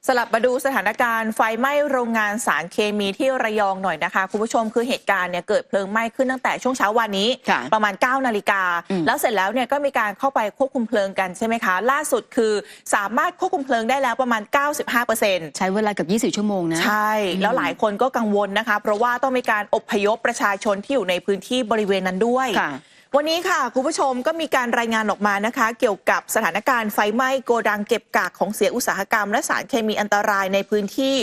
สลับมาดูสถานการณ์ไฟไหม้โรงงานสารเคมีที่ระยองหน่อยนะคะคุณผู้ชมคือเหตุการณ์เนี่ยเกิดเพลิงไหม้ขึ้นตั้งแต่ช่วงเช้าวันนี้ประมาณ 9 นาฬิกาแล้วเสร็จแล้วเนี่ยก็มีการเข้าไปควบคุมเพลิงกันใช่ไหมคะล่าสุดคือสามารถควบคุมเพลิงได้แล้วประมาณ 95% ใช้เวลากับ20 ชั่วโมงนะใช่แล้วหลายคนก็กังวลนะคะเพราะว่าต้องมีการอพยพประชาชนที่อยู่ในพื้นที่บริเวณนั้นด้วยวันนี้ค่ะคุณผู้ชมก็มีการรายงานออกมานะคะเกี่ยวกับสถานการณ์ไฟไหม้โกดังเก็บกากของเสียอุตสาหกรรมและสารเคมีอันตรายในพื้นที่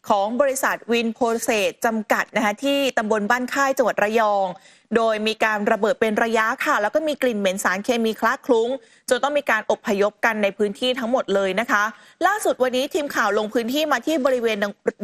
ของบริษัทวินโพรเซสจำกัดนะคะที่ตำบลบ้านค่ายจังหวัดระยองโดยมีการระเบิดเป็นระยะค่ะแล้วก็มีกลิ่นเหม็นสารเคมีคละคลุ้งจนต้องมีการอพยพกันในพื้นที่ทั้งหมดเลยนะคะล่าสุดวันนี้ทีมข่าวลงพื้นที่มาที่บริเวณ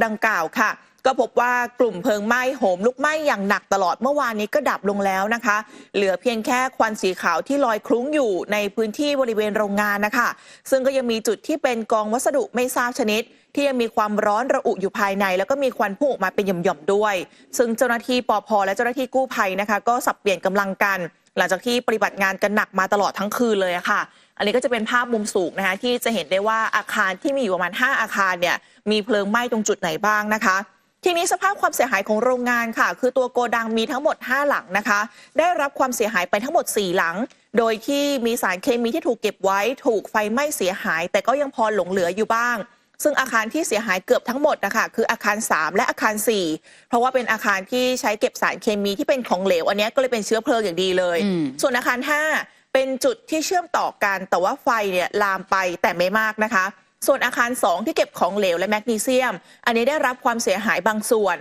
ดังกล่าวค่ะก็พบว่ากลุ่มเพลิงไหม้โหมลุกไหม้อย่างหนักตลอดเมื่อวานนี้ก็ดับลงแล้วนะคะเหลือเพียงแค่ควันสีขาวที่ลอยคลุ้งอยู่ในพื้นที่บริเวณโรงงานนะคะซึ่งก็ยังมีจุดที่เป็นกองวัสดุไม่ทราบชนิดที่ยังมีความร้อนระอุอยู่ภายในแล้วก็มีควันพุ่งออกมาเป็นหย่อมๆด้วยซึ่งเจ้าหน้าที่ปภ.และเจ้าหน้าที่กู้ภัยนะคะก็สับเปลี่ยนกำลังกันหลังจากที่ปฏิบัติงานกันหนักมาตลอดทั้งคืนเลยค่ะอันนี้ก็จะเป็นภาพมุมสูงนะคะที่จะเห็นได้ว่าอาคารที่มีอยู่ประมาณ5อาคารเนี่ยมีเพลิงไหม้ตรงจุดไหนบ้างนะคะทีนี้สภาพความเสียหายของโรงงานค่ะคือตัวโกดังมีทั้งหมด5หลังนะคะได้รับความเสียหายไปทั้งหมด4หลังโดยที่มีสารเคมีที่ถูกเก็บไว้ถูกไฟไหม้เสียหายแต่ก็ยังพอหลงเหลืออยู่บ้างซึ่งอาคารที่เสียหายเกือบทั้งหมดนะคะคืออาคาร3และอาคาร4เพราะว่าเป็นอาคารที่ใช้เก็บสารเคมีที่เป็นของเหลวอันนี้ก็เลยเป็นเชื้อเพลิงอย่างดีเลยส่วนอาคาร5เป็นจุดที่เชื่อมต่อกันแต่ว่าไฟเนี่ยลามไปแต่ไม่มากนะคะส่วนอาคาร2ที่เก็บของเหลวและแมกนีเซียมอันนี้ได้รับความเสียหายบางส่วน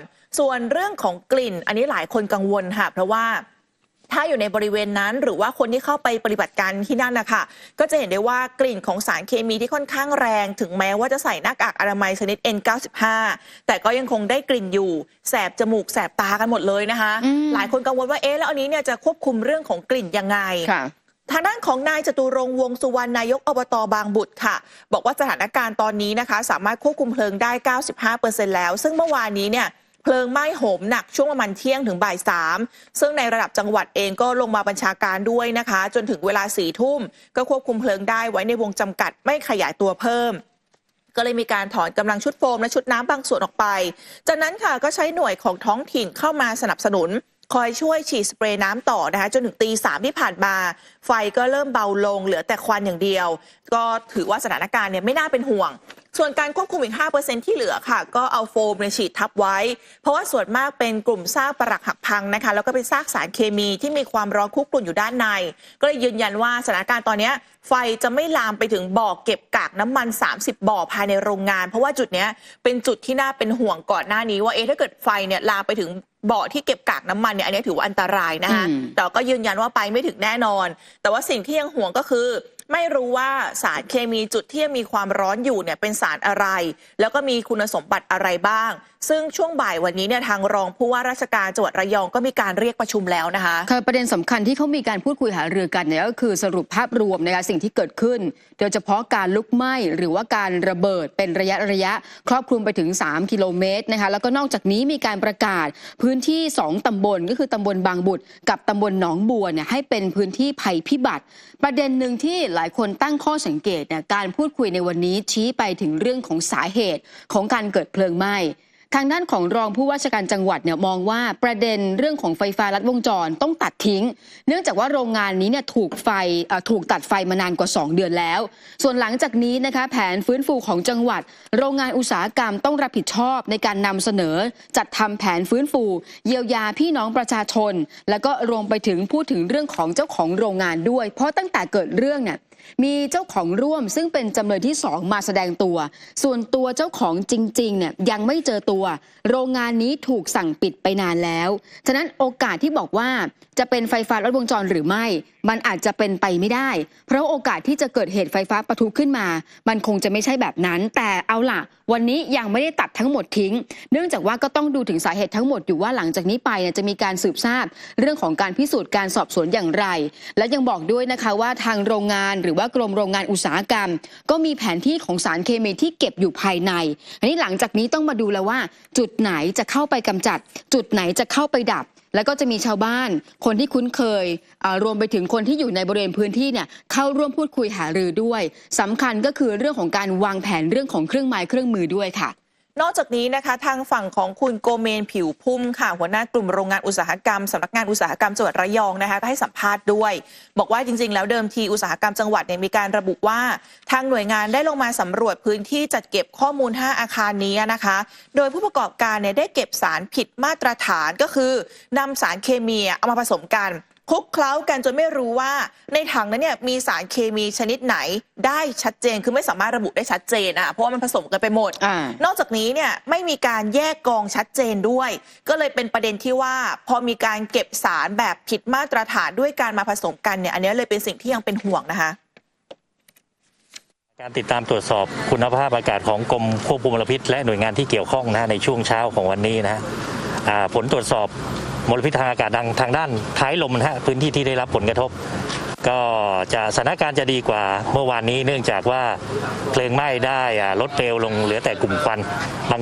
เรื่องของกลิ่นอันนี้หลายคนกังวลค่ะเพราะว่าถ้าอยู่ในบริเวณนั้นหรือว่าคนที่เข้าไปปฏิบัติการที่นั่นนะคะก็จะเห็นได้ว่ากลิ่นของสารเคมีที่ค่อนข้างแรงถึงแม้ว่าจะใส่หน้ากากอนามัยชนิด N95 แต่ก็ยังคงได้กลิ่นอยู่แสบจมูกแสบตากันหมดเลยนะคะหลายคนกังวลว่าแล้วอันนี้เนี่ยจะควบคุมเรื่องของกลิ่นยังไงทางด้านของนายจตุรงค์วงสุวรรณนายกอบต.บางบุตรค่ะบอกว่าสถานการณ์ตอนนี้นะคะสามารถควบคุมเพลิงได้ 95% แล้วซึ่งเมื่อวานนี้เนี่ยเพลิงไหม้โหมหนักช่วงประมาณเที่ยงถึงบ่าย3ซึ่งในระดับจังหวัดเองก็ลงมาบัญชาการด้วยนะคะจนถึงเวลา4 ทุ่มก็ควบคุมเพลิงได้ไว้ในวงจำกัดไม่ขยายตัวเพิ่มก็เลยมีการถอนกำลังชุดโฟมและชุดน้ำบางส่วนออกไปจากนั้นค่ะก็ใช้หน่วยของท้องถิ่นเข้ามาสนับสนุนคอยช่วยฉีดสเปรย์น้ำต่อนะคะจนถึงตี 3ที่ผ่านมาไฟก็เริ่มเบาลงเหลือแต่ควันอย่างเดียวก็ถือว่าสถานการณ์เนี่ยไม่น่าเป็นห่วงส่วนการควบคุมอีก 5% ที่เหลือค่ะก็เอาโฟมฉีดทับไว้เพราะว่าส่วนมากเป็นกลุ่มซากปรักหักพังนะคะแล้วก็เป็นซากสารเคมีที่มีความร้อนคุกรุ่นอยู่ด้านในก็เลยยืนยันว่าสถานการณ์ตอนนี้ไฟจะไม่ลามไปถึงบ่อเก็บกากน้ำมัน30บ่อภายในโรงงานเพราะว่าจุดนี้เป็นจุดที่น่าเป็นห่วงก่อนหน้านี้ว่าถ้าเกิดไฟเนี่ยลามไปถึงบ่อที่เก็บกากน้ำมันเนี่ยอันนี้ถือว่าอันตรายนะคะแต่ก็ยืนยันว่าไปไม่ถึงแน่นอนแต่ว่าสิ่งที่ยังห่วงก็คือไม่รู้ว่าสารเคมีจุดที่มีความร้อนอยู่เนี่ยเป็นสารอะไรแล้วก็มีคุณสมบัติอะไรบ้างซึ่งช่วงบ่ายวันนี้เนี่ยทางรองผู้ว่าราชการจังหวัดระยองก็มีการเรียกประชุมแล้วนะคะประเด็นสำคัญที่เขามีการพูดคุยหารือกันเนี่ยก็คือสรุปภาพรวมนะคะสิ่งที่เกิดขึ้นโดยเฉพาะการลุกไหม้หรือว่าการระเบิดเป็นระยะครอบคลุมไปถึง3 กิโลเมตรนะคะแล้วก็นอกจากนี้มีการประกาศพื้นที่2 ตำบลก็คือตำบลบางบุตรกับตำบลหนองบัวเนี่ยให้เป็นพื้นที่ภัยพิบัติประเด็นหนึ่งที่หลายคนตั้งข้อสังเกตเนี่ยการพูดคุยในวันนี้ชี้ไปถึงเรื่องของสาเหตุของการเกิดเพลิงไหม้ทางด้านของรองผู้ว่าราชการจังหวัดเนี่ยมองว่าประเด็นเรื่องของไฟฟ้าลัดวงจรต้องตัดทิ้งเนื่องจากว่าโรงงานนี้เนี่ยถูกตัดไฟมานานกว่า2 เดือนแล้วส่วนหลังจากนี้นะคะแผนฟื้นฟูของจังหวัดโรงงานอุตสาหกรรมต้องรับผิดชอบในการนำเสนอจัดทำแผนฟื้นฟูเยียวยาพี่น้องประชาชนแล้วก็รวมไปถึงพูดถึงเรื่องของเจ้าของโรงงานด้วยเพราะตั้งแต่เกิดเรื่องเนี่ยมีเจ้าของร่วมซึ่งเป็นจำเลยที่2มาแสดงตัวส่วนตัวเจ้าของจริงๆเนี่ยยังไม่เจอตัวโรงงานนี้ถูกสั่งปิดไปนานแล้วฉะนั้นโอกาสที่บอกว่าจะเป็นไฟฟ้าลัดวงจรหรือไม่มันอาจจะเป็นไปไม่ได้เพราะโอกาสที่จะเกิดเหตุไฟฟ้าปะทุขึ้นมามันคงจะไม่ใช่แบบนั้นแต่เอาล่ะวันนี้ยังไม่ได้ตัดทั้งหมดทิ้งเนื่องจากว่าก็ต้องดูถึงสาเหตุทั้งหมดอยู่ว่าหลังจากนี้ไปจะมีการสืบทราบเรื่องของการพิสูจน์การสอบสวนอย่างไรและยังบอกด้วยนะคะว่าทางโรงงานหรือว่ากรมโรงงานอุตสาหกรรมก็มีแผนที่ของสารเคมีที่เก็บอยู่ภายในอันนี้หลังจากนี้ต้องมาดูแล้วว่าจุดไหนจะเข้าไปกำจัดจุดไหนจะเข้าไปดับ แล้วก็จะมีชาวบ้านคนที่คุ้นเคยรวมไปถึงคนที่อยู่ในบริเวณพื้นที่เนี่ยเข้าร่วมพูดคุยหารือด้วยสำคัญก็คือเรื่องของการวางแผนเรื่องของเครื่องไม้เครื่องมือด้วยค่ะนอกจากนี้นะคะทางฝั่งของคุณโกเมนผิวพุ่มค่ะหัวหน้ากลุ่มโรงงานอุตสาหกรรมสำนักงานอุตสาหกรรมจังหวัดระยองนะคะก็ให้สัมภาษณ์ด้วยบอกว่าจริงๆแล้วเดิมทีอุตสาหกรรมจังหวัดเนี่ยมีการระบุว่าทางหน่วยงานได้ลงมาสำรวจพื้นที่จัดเก็บข้อมูล5อาคารนี้นะคะโดยผู้ประกอบการเนี่ยได้เก็บสารผิดมาตรฐานก็คือนำสารเคมีเอามาผสมกันคลุกเคล้ากันจนไม่รู้ว่าในถังนั้นเนี่ยมีสารเคมีชนิดไหนได้ชัดเจนคือไม่สามารถระบุได้ชัดเจนเพราะว่ามันผสมกันไปหมดนอกจากนี้เนี่ยไม่มีการแยกกองชัดเจนด้วยก็เลยเป็นประเด็นที่ว่าพอมีการเก็บสารแบบผิดมาตรฐานด้วยการมาผสมกันเนี่ยอันนี้เลยเป็นสิ่งที่ยังเป็นห่วงนะคะการติดตามตรวจสอบคุณภาพอากาศของกรมควบคุมมลพิษและหน่วยงานที่เกี่ยวข้องในช่วงเช้าของวันนี้ผลตรวจสอบมลพิษทางอากาศทางด้านท้ายลมพื้นที่ที่ได้รับผลกระทบก็จะสถานการณ์จะดีกว่าเมื่อวานนี้เนื่องจากว่าเพลิงไหม้ได้ลดเปลวลงเหลือแต่กลุ่มควัน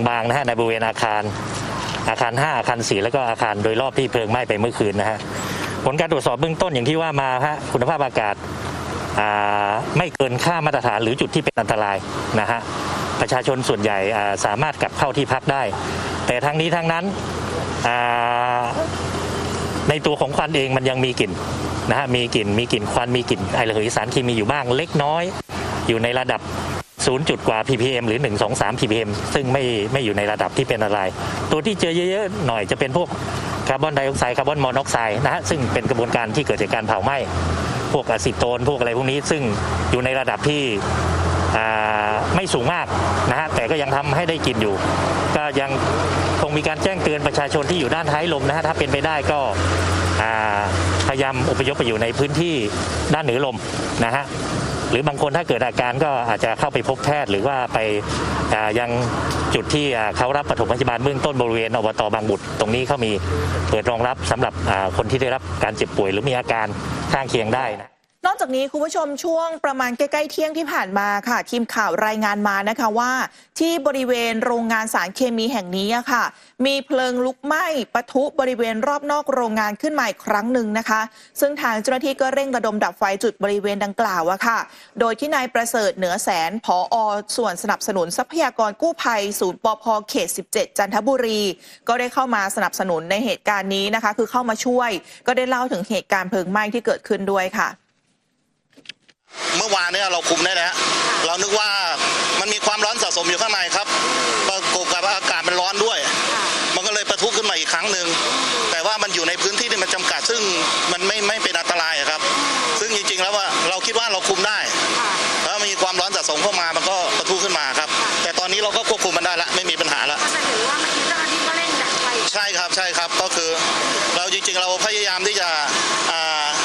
บางๆในบริเวณอาคาร5อาคาร4แล้วก็อาคารโดยรอบที่เพลิงไหม้ไปเมื่อคืนผลการตรวจสอบเบื้องต้นอย่างที่ว่ามาคุณภาพอากาศไม่เกินค่ามาตรฐานหรือจุดที่เป็นอันตรายประชาชนส่วนใหญ่สามารถกลับเข้าที่พักได้แต่ทั้งนี้ทั้งนั้นในตัวของควันเองมันยังมีกลิ่นมีกลิ่นควันมีกลิ่นไอระเหยสารเคมีอยู่บ้างเล็กน้อยอยู่ในระดับ0 จุดกว่า ppm หรือ1-2-3 ppm ซึ่งไม่อยู่ในระดับที่เป็นอะไรตัวที่เจอเยอะๆหน่อยจะเป็นพวกคาร์บอนไดออกไซด์คาร์บอนมอนอกไซด์ซึ่งเป็นกระบวนการที่เกิดจากการเผาไหม้พวกอะซิโตนพวกอะไรพวกนี้ซึ่งอยู่ในระดับที่ไม่สูงมากแต่ก็ยังทำให้ได้กินอยู่ก็ยังคงมีการแจ้งเตือนประชาชนที่อยู่ด้านท้ายลมถ้าเป็นไปได้ก็พยายามอพยพไปอยู่ในพื้นที่ด้านเหนือลมหรือบางคนถ้าเกิดอาการก็อาจจะเข้าไปพบแพทย์หรือว่าไปยังจุดที่เขารับปฐมพยาบาลเบื้องต้นบริเวณอบต.บางบุตรตรงนี้เขามีเปิดรองรับสำหรับคนที่ได้รับการเจ็บป่วยหรือมีอาการข้างเคียงได้นอกจากนี้คุณผู้ชมช่วงประมาณใกล้ๆเที่ยงที่ผ่านมาค่ะทีมข่าวรายงานมานะคะว่าที่บริเวณโรงงานสารเคมีแห่งนี้ค่ะมีเพลิงลุกไหม้ปะทุบริเวณรอบนอกโรงงานขึ้นมาอีกครั้งหนึ่งนะคะซึ่งทางเจ้าหน้าที่ก็เร่งระดมดับไฟจุดบริเวณดังกล่าวค่ะโดยที่นายประเสริฐเหนือแสนผอ.ส่วนสนับสนุนทรัพยากรกู้ภัยศูนย์ปภ.เขต17จันทบุรีก็ได้เข้ามาสนับสนุนในเหตุการณ์นี้นะคะคือเข้ามาช่วยก็ได้เล่าถึงเหตุการณ์เพลิงไหม้ที่เกิดขึ้นด้วยค่ะเมื่อวานเนี่ยเราคุมได้แล้วเรานึกว่ามันมีความร้อนสะสมอยู่ข้างในครับประกอบกับอากาศมันร้อนด้วยมันก็เลยปะทุขึ้นมาอีกครั้งหนึ่งแต่ว่ามันอยู่ในพื้นที่ที่มันจำกัดซึ่งมันไม่เป็นอันตรายครับซึ่งจริงๆแล้วว่าเราคิดว่าเราคุมได้แล้วมีความร้อนสะสมเข้ามามันก็ปะทุขึ้นมาครับแต่ตอนนี้เราก็ควบคุมมันได้ละไม่มีปัญหาละใช่ครับก็คือเราจริงๆเราพยายามที่จะ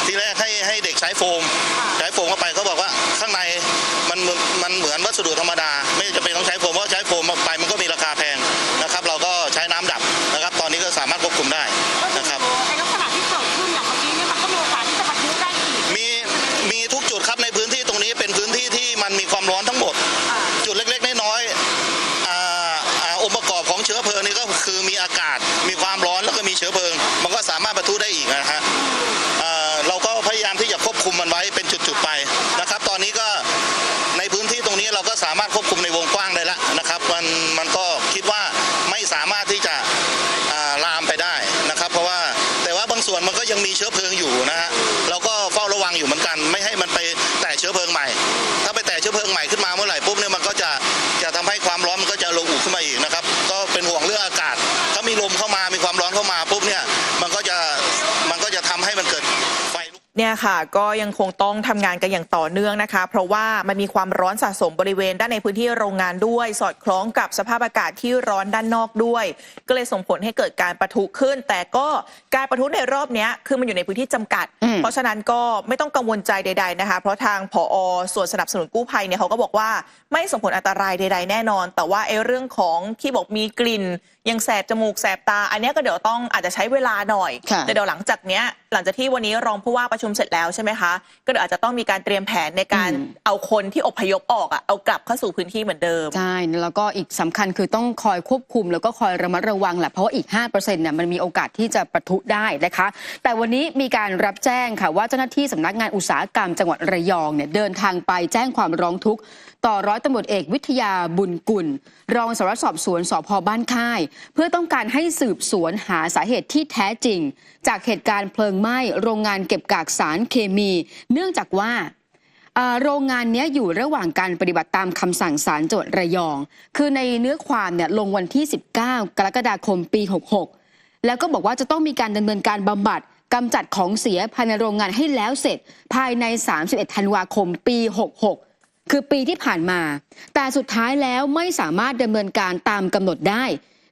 ทีแรกให้เด็กใช้โฟมเข้าไปเขาบอกว่าข้างในมันเหมือนวัสดุธรรมดาไม่จำเป็นต้องใช้โฟมเพราะใช้โฟมไปมันก็มีราคาแพงนะครับเราก็ใช้น้ำดับนะครับตอนนี้ก็สามารถควบคุมได้นะครับในลักษณะที่เกิดขึ้นอย่างเมื่อกี้เนี่ยมันก็มีโอกาสที่จะปะทุได้อีกมีทุกจุดครับในพื้นที่ตรงนี้เป็นพื้นที่ที่มันมีความร้อนทั้งหมดจุดเล็กๆน้อยๆองค์ประกอบของเชื้อเพลิงนี่ก็คือมีอากาศมีความร้อนแล้วก็มีเชื้อเพลิงมันก็สามารถปะทุได้อีกนะฮะเราก็พยายามที่จะควบคุมมันไว้เป็นจุดๆไปนะครับตอนนี้ก็ในพื้นที่ตรงนี้เราก็สามารถควบคุมในวงกว้างได้แล้วนะครับมันก็คิดว่าไม่สามารถที่จะลามไปได้นะครับเพราะว่าแต่ว่าบางส่วนมันก็ยังมีเชื้อเพลิงอยู่นะฮะเราก็เฝ้าระวังอยู่เหมือนกันไม่ให้มันไปแตะเชื้อเพลิงใหม่ถ้าไปแตะเชื้อเพลิงใหม่ขึ้นมาเมื่อไหร่ปุ๊บเนี่ยมันก็จะทำให้ความร้อนมันก็จะระอุขึ้นมาอีกนะครับก็เป็นห่วงเรื่องอากาศถ้ามีลมเข้ามามีความร้อนเข้ามาปุ๊บเนี่ยมันก็จะทำให้มันเกิดไฟเนี่ยค่ะก็ยังคงต้องทำงานกันอย่างต่อเนื่องนะคะเพราะว่ามันมีความร้อนสะสมบริเวณด้านในพื้นที่โรงงานด้วยสอดคล้องกับสภาพอากาศที่ร้อนด้านนอกด้วยก็เลยส่งผลให้เกิดการปะทุขึ้นแต่ก็การปะทุในรอบนี้คือมันอยู่ในพื้นที่จำกัดเพราะฉะนั้นก็ไม่ต้องกังวลใจใดๆนะคะเพราะทางผอ.ส่วนสนับสนุนกู้ภัยเนี่ยเขาก็บอกว่าไม่ส่งผลอันตรายใดๆแน่นอนแต่ว่าเรื่องของที่บอกมีกลิ่น ยังแสบจมูกแสบตาอันนี้ก็เดี๋ยวต้องอาจจะใช้เวลาหน่อยแต่เดี๋ยวหลังจากที่วันนี้รองผู้ว่าประชุมเสร็จแล้วใช่ไหมคะก็เดี๋ยวอาจจะต้องมีการเตรียมแผนในการเอาคนที่อพยพออกเอากลับเข้าสู่พื้นที่เหมือนเดิมใช่แล้วก็อีกสำคัญคือต้องคอยควบคุมแล้วก็คอยระมัดระวังแหละเพราะว่าอีก 5% เนี่ยมันมีโอกาสที่จะปะทุได้นะคะแต่วันนี้มีการรับแจ้งค่ะว่าเจ้าหน้าที่สำนักงานอุตสาหกรรมจังหวัดระยองเนี่ยเดินทางไปแจ้งความร้องทุกข์ต่อร้อยตำรวจเอกวิทยาบุญกุลรองสารวัตรสอบสวนสภ.บ้านค่ายเพื่อต้องการให้สืบสวนหาสาเหตุที่แท้จริงจากเหตุการณ์เพลิงไหม้โรงงานเก็บกากสารเคมีเนื่องจากว่าโรงงานนี้อยู่ระหว่างการปฏิบัติตามคำสั่งศาลจังหวัดระยองคือในเนื้อความเนี่ยลงวันที่19กรกฎาคมปี66แล้วก็บอกว่าจะต้องมีการดำเนินการบำบัดกำจัดของเสียภายในโรงงานให้แล้วเสร็จภายใน31ธันวาคมปี66คือปีที่ผ่านมาแต่สุดท้ายแล้วไม่สามารถดำเนินการตามกำหนดได้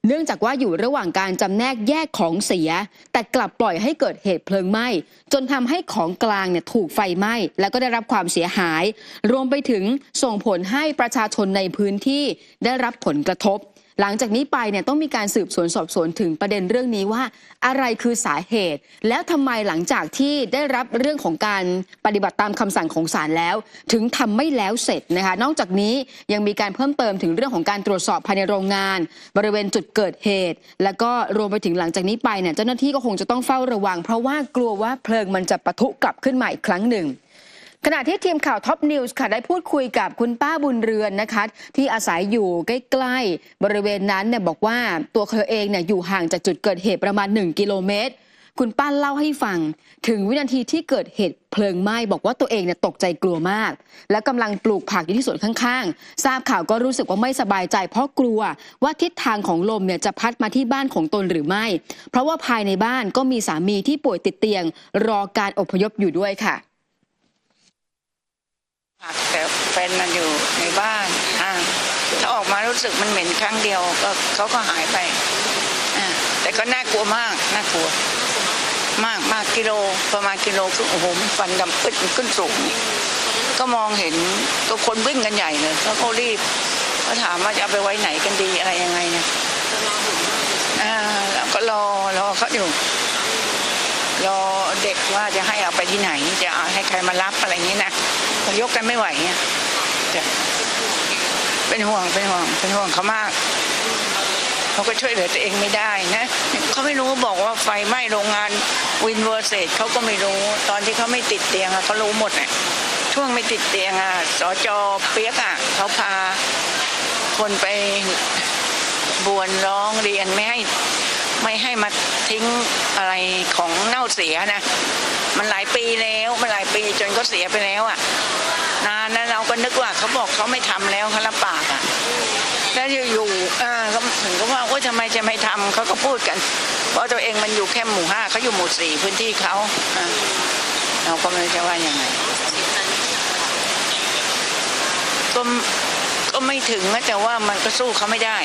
เนื่องจากว่าอยู่ระหว่างการจำแนกแยกของเสียแต่กลับปล่อยให้เกิดเหตุเพลิงไหม้จนทำให้ของกลางเนี่ยถูกไฟไหม้แล้วก็ได้รับความเสียหายรวมไปถึงส่งผลให้ประชาชนในพื้นที่ได้รับผลกระทบหลังจากนี้ไปเนี่ยต้องมีการสืบสวนสอบสวนถึงประเด็นเรื่องนี้ว่าอะไรคือสาเหตุแล้วทำไมหลังจากที่ได้รับเรื่องของการปฏิบัติตามคำสั่งของศาลแล้วถึงทำไม่แล้วเสร็จนะคะนอกจากนี้ยังมีการเพิ่มเติมถึงเรื่องของการตรวจสอบภายในโรงงานบริเวณจุดเกิดเหตุแล้วก็รวมไปถึงหลังจากนี้ไปเนี่ยเจ้าหน้าที่ก็คงจะต้องเฝ้าระวังเพราะว่ากลัวว่าเพลิงมันจะปะทุกลับขึ้นมาอีกครั้งหนึ่งขณะที่ทีมข่าวท็อปนิวส์ค่ะได้พูดคุยกับคุณป้าบุญเรือนนะคะที่อาศัยอยู่ใกล้ๆบริเวณนั้นเนี่ยบอกว่าตัวเธอเองเนี่ยอยู่ห่างจากจุดเกิดเหตุประมาณ1กิโลเมตรคุณป้าเล่าให้ฟังถึงวินาทีที่เกิดเหตุเพลิงไหม้บอกว่าตัวเองเนี่ยตกใจกลัวมากและกำลังปลูกผักอยู่ที่สวนข้างๆทราบข่าวก็รู้สึกว่าไม่สบายใจเพราะกลัวว่าทิศทางของลมเนี่ยจะพัดมาที่บ้านของตนหรือไม่เพราะว่าภายในบ้านก็มีสามีที่ป่วยติดเตียงรอการอพยพอยู่ด้วยค่ะแต่แฟนมันอยู่ในบ้านถ้าออกมารู้สึกมันเหม็นครั้งเดียวก็เขาก็หายไปแต่ก็น่ากลัวมากน่ากลัวมากกิโลประมาณกิโลครึ่งโอ้โหมันฟันดำปึ๊ดขึ้นสูงก็มองเห็นก็คนวิ่งกันใหญ่เลยแล้วก็รีบก็ถามว่าจะเอาไปไว้ไหนกันดีอะไรยังไงเนี่ยแล้วก็รอเขาอยู่รอเด็กว่าจะให้เอาไปที่ไหนจะเอาให้ใครมารับอะไรอย่างนี้นะมันยกกันไม่ไหวเนี่ยเป็นห่วงเขามากเขาก็ช่วยเหลือตัวเองไม่ได้นะเขาไม่รู้บอกว่าไฟไหม้โรงงานวินเวอร์เซตเขาก็ไม่รู้ตอนที่เขาไม่ติดเตียงเขารู้หมดน่ะช่วงไม่ติดเตียงสจ.เปียกเขาพาคนไปบวนร้องเรียนไม่ให้มาทิ้งอะไรของเน่าเสียนะมันหลายปีแล้วมันหลายปีจนก็เสียไปแล้วนานนะเราก็นึกว่าเขาบอกเขาไม่ทำแล้วเขารับปากแล้วอยู่เขาถึงก็ว่าทำไมจะไม่ทำเขาก็พูดกันเพราะตัวเองมันอยู่แค่หมู่5เขาอยู่หมู่4พื้นที่เขาเราก็ไม่รู้จะว่ายังไงก็ไม่ถึงแต่ว่ามันก็สู้เขาไม่ได้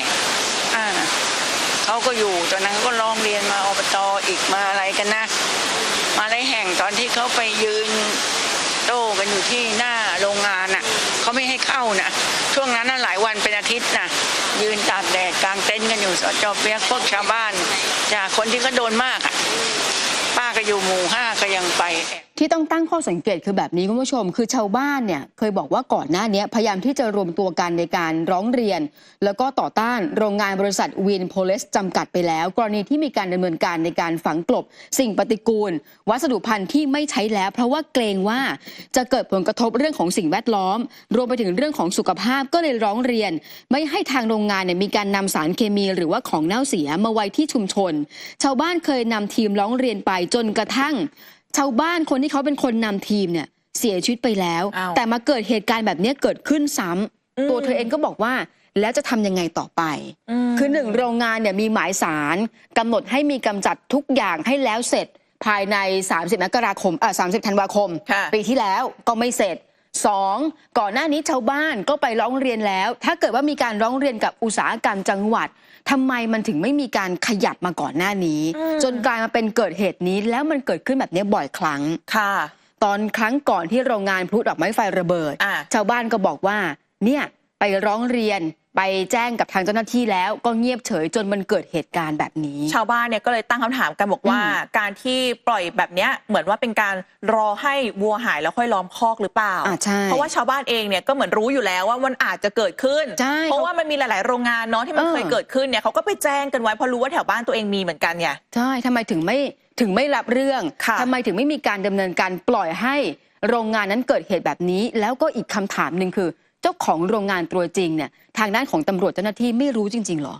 เขาก็อยู่ตอนนั้นก็ร้องเรียนมาอบต.อีกมาอะไรกันนะมาหลายแห่งตอนที่เขาไปยืนโต้กันอยู่ที่หน้าโรงงานเขาไม่ให้เข้านะช่วงนั้นหลายวันเป็นอาทิตย์นะยืนตากแดดกลางเต็นท์กันอยู่สจ.เปียกพวกชาวบ้านจากคนที่เขาโดนมากป้าก็อยู่หมู่5ก็ยังไปที่ต้องตั้งข้อสังเกตคือแบบนี้คุณผู้ชมคือชาวบ้านเนี่ยเคยบอกว่าก่อนหน้านี้พยายามที่จะรวมตัวกันในการร้องเรียนแล้วก็ต่อต้านโรงงานบริษัทวินโพลิสจำกัดไปแล้วกรณีที่มีการดำเนินการในการฝังกลบสิ่งปฏิกูลวัสดุพันธุ์ที่ไม่ใช้แล้วเพราะว่าเกรงว่าจะเกิดผลกระทบเรื่องของสิ่งแวดล้อมรวมไปถึงเรื่องของสุขภาพก็เลยร้องเรียนไม่ให้ทางโรงงานเนี่ยมีการนำสารเคมีหรือว่าของเน่าเสียมาไว้ที่ชุมชนชาวบ้านเคยนำทีมร้องเรียนไปจนกระทั่งชาวบ้านคนที่เขาเป็นคนนำทีมเนี่ยเสียชีวิตไปแล้วแต่มาเกิดเหตุการณ์แบบนี้เกิดขึ้นซ้ำตัวเธอเองก็บอกว่าแล้วจะทำยังไงต่อไปคือ1โรงงานเนี่ยมีหมายศาลกำหนดให้มีกำจัดทุกอย่างให้แล้วเสร็จภายใน30ธันวาคมปีที่แล้วก็ไม่เสร็จ2ก่อนหน้านี้ชาวบ้านก็ไปร้องเรียนแล้วถ้าเกิดว่ามีการร้องเรียนกับอุตสาหกรรมจังหวัดทำไมมันถึงไม่มีการขยับมาก่อนหน้านี้จนกลายมาเป็นเกิดเหตุนี้แล้วมันเกิดขึ้นแบบนี้บ่อยครั้งค่ะตอนครั้งก่อนที่โรงงานพลุดอกไม้ไฟระเบิดชาวบ้านก็บอกว่าเนี่ยไปร้องเรียน ไปแจ้งกับทางเจ้าหน้าที่แล้วก็เงียบเฉยจนมันเกิดเหตุการณ์แบบนี้ ชาวบ้านเนี่ยก็เลยตั้งคำถามกันบอกว่าการที่ปล่อยแบบเนี้ยเหมือนว่าเป็นการรอให้วัวหายแล้วค่อยล้อมคอกหรือเปล่า ใช่ เพราะว่าชาวบ้านเองเนี่ยก็เหมือนรู้อยู่แล้วว่ามันอาจจะเกิดขึ้น ใช่ เพราะว่ามันมีหลาย ๆ โรงงานเนาะที่มันเคยเกิดขึ้นเนี่ยเขาก็ไปแจ้งกันไว้เพราะรู้ว่าแถวบ้านตัวเองมีเหมือนกันไง ใช่ทำไมถึงไม่รับเรื่อง ค่ะ ทำไมถึงไม่มีการดำเนินการปล่อยให้โรงงานนั้นเกิดเหตุแบบนี้ แล้วก็อีกคำถามหนึ่งคือ เจ้าของโรงงานตัวจริงเนี่ยทางด้านของตำรวจเจ้าหน้าที่ไม่รู้จริงๆหรอ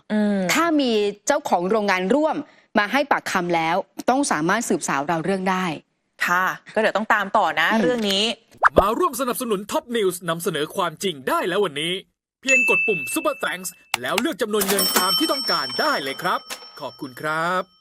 ถ้ามีเจ้าของโรงงานร่วมมาให้ปากคำแล้วต้องสามารถสืบสาวราวเรื่องได้ ค่ะ ก็เดี๋ยวต้องตามต่อนะเรื่องนี้ มาร่วมสนับสนุนท็อปนิวส์นำเสนอความจริงได้แล้ววันนี้ เพียงกดปุ่ม Super Thanks แล้วเลือกจำนวนเงินตามที่ต้องการได้เลยครับ ขอบคุณครับ